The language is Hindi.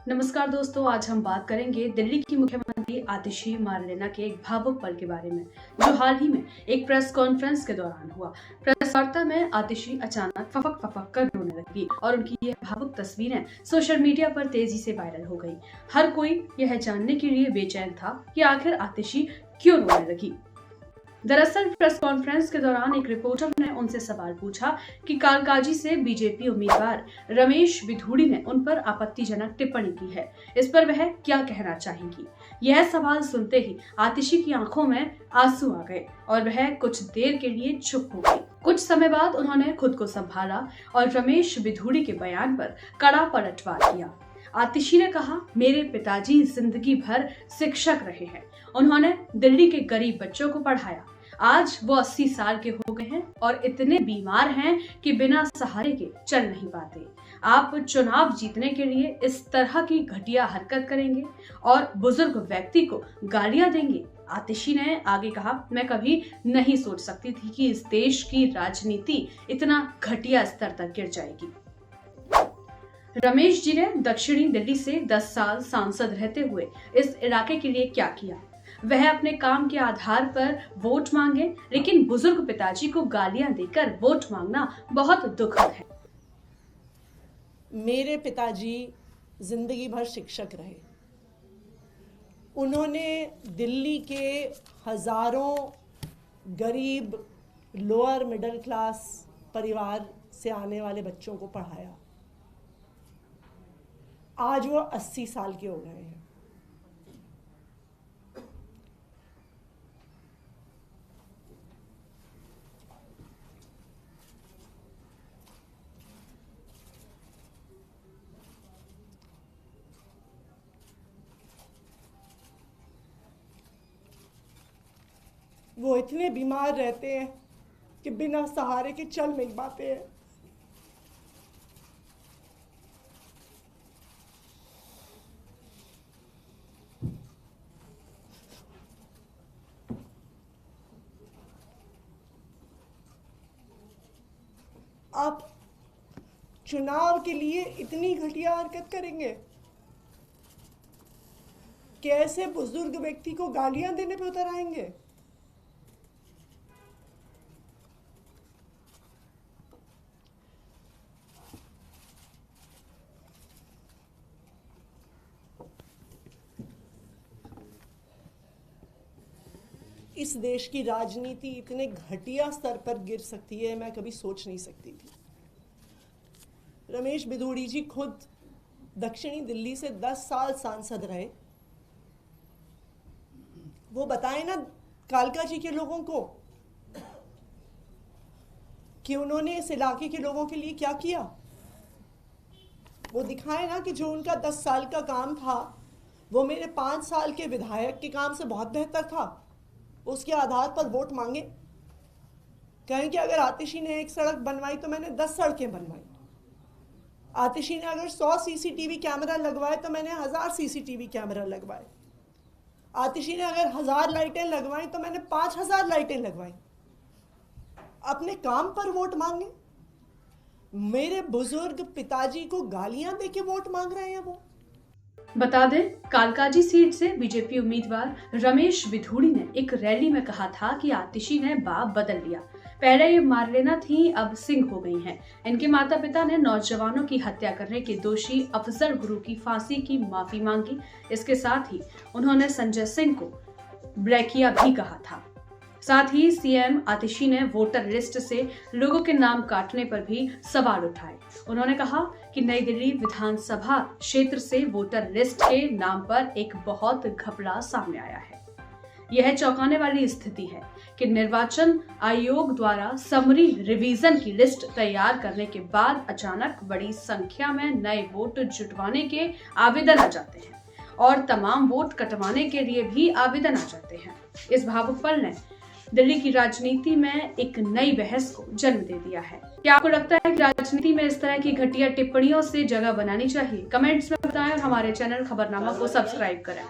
नमस्कार दोस्तों, आज हम बात करेंगे दिल्ली की मुख्यमंत्री आतिशी मार्लेना के एक भावुक पल के बारे में, जो हाल ही में एक प्रेस कॉन्फ्रेंस के दौरान हुआ। प्रेस वार्ता में आतिशी अचानक फपक फपक कर रोने लगी और उनकी ये भावुक तस्वीरें सोशल मीडिया पर तेजी से वायरल हो गई। हर कोई यह जानने के लिए बेचैन था कि आखिर आतिशी क्यों रोने लगी। दरअसल प्रेस कॉन्फ्रेंस के दौरान एक रिपोर्टर ने उनसे सवाल पूछा कि कालकाजी से बीजेपी उम्मीदवार रमेश बिधूड़ी ने उन पर आपत्तिजनक टिप्पणी की है, इस पर वह क्या कहना चाहेंगी। यह सवाल सुनते ही आतिशी की आंखों में आंसू आ गए और वह कुछ देर के लिए चुप हो गई। कुछ समय बाद उन्होंने खुद को संभाला और रमेश बिधूड़ी के बयान पर कड़ा पलटवार किया। आतिशी ने कहा, मेरे पिताजी जिंदगी भर शिक्षक रहे हैं। उन्होंने दिल्ली के गरीब बच्चों को पढ़ाया। आज वो 80 साल के हो गए हैं और इतने बीमार हैं कि बिना सहारे के चल नहीं पाते। आप चुनाव जीतने के लिए इस तरह की घटिया हरकत करेंगे और बुजुर्ग व्यक्ति को गालियां देंगे। आतिशी ने आगे कहा, मैं कभी नहीं सोच सकती थी कि इस देश की राजनीति इतना घटिया स्तर तक गिर जाएगी। रमेश जी ने दक्षिणी दिल्ली से 10 साल सांसद रहते हुए इस इलाके के लिए क्या किया। वह अपने काम के आधार पर वोट मांगे, लेकिन बुजुर्ग पिताजी को गालियां देकर वोट मांगना बहुत दुखद है। मेरे पिताजी जिंदगी भर शिक्षक रहे। उन्होंने दिल्ली के हजारों गरीब लोअर मिडिल क्लास परिवार से आने वाले बच्चों को पढ़ाया। आज वो 80 साल के हो गए हैं। वो इतने बीमार रहते हैं कि बिना सहारे के चल नहीं पाते हैं। आप चुनाव के लिए इतनी घटिया हरकत करेंगे? कैसे बुजुर्ग व्यक्ति को गालियां देने पे उतर आएंगे? इस देश की राजनीति इतने घटिया स्तर पर गिर सकती है, मैं कभी सोच नहीं सकती थी। रमेश बिधूड़ी जी खुद दक्षिणी दिल्ली से 10 साल सांसद रहे। वो बताएं ना कालका जी के लोगों को कि उन्होंने इस इलाके के लोगों के लिए क्या किया। वो दिखाए ना कि जो उनका 10 साल का काम था वो मेरे 5 साल के विधायक के काम से बहुत बेहतर था। उसके आधार पर वोट मांगे। कहें कि अगर आतिशी ने एक सड़क बनवाई तो मैंने 10 सड़कें बनवाई। आतिशी ने अगर 100 सीसीटीवी कैमरा लगवाए तो मैंने 1000 सीसीटीवी कैमरा लगवाए। आतिशी ने अगर 1000 लाइटें लगवाई तो मैंने 5000 लाइटें लगवाई। अपने काम पर वोट मांगे। मेरे बुजुर्ग पिताजी को गालियां देके वोट मांग रहे हैं वो। बता दें, कालकाजी सीट से बीजेपी उम्मीदवार रमेश बिधूड़ी ने एक रैली में कहा था कि आतिशी ने बाप बदल लिया। पहले ये मार्लेना थी, अब सिंह हो गई हैं। इनके माता पिता ने नौजवानों की हत्या करने के दोषी अफजल गुरु की फांसी की माफी मांगी। इसके साथ ही उन्होंने संजय सिंह को ब्लैकिया भी कहा था। साथ ही सीएम आतिशी ने वोटर लिस्ट से लोगों के नाम काटने पर भी सवाल उठाए। उन्होंने कहा कि नई दिल्ली विधानसभा क्षेत्र से वोटर लिस्ट के नाम पर एक बहुत घपला सामने आया है। यह चौंकाने वाली स्थिति है कि निर्वाचन आयोग द्वारा समरी रिवीजन की लिस्ट तैयार करने के बाद अचानक बड़ी संख्या में नए वोट जुटवाने के आवेदन आ जाते हैं और तमाम वोट कटवाने के लिए भी आवेदन आ जाते हैं। इस भावुक पल ने दिल्ली की राजनीति में एक नई बहस को जन्म दे दिया है। क्या आपको लगता है कि राजनीति में इस तरह की घटिया टिप्पणियों से जगह बनानी चाहिए? कमेंट्स में बताएं और हमारे चैनल खबरनामा को सब्सक्राइब करें।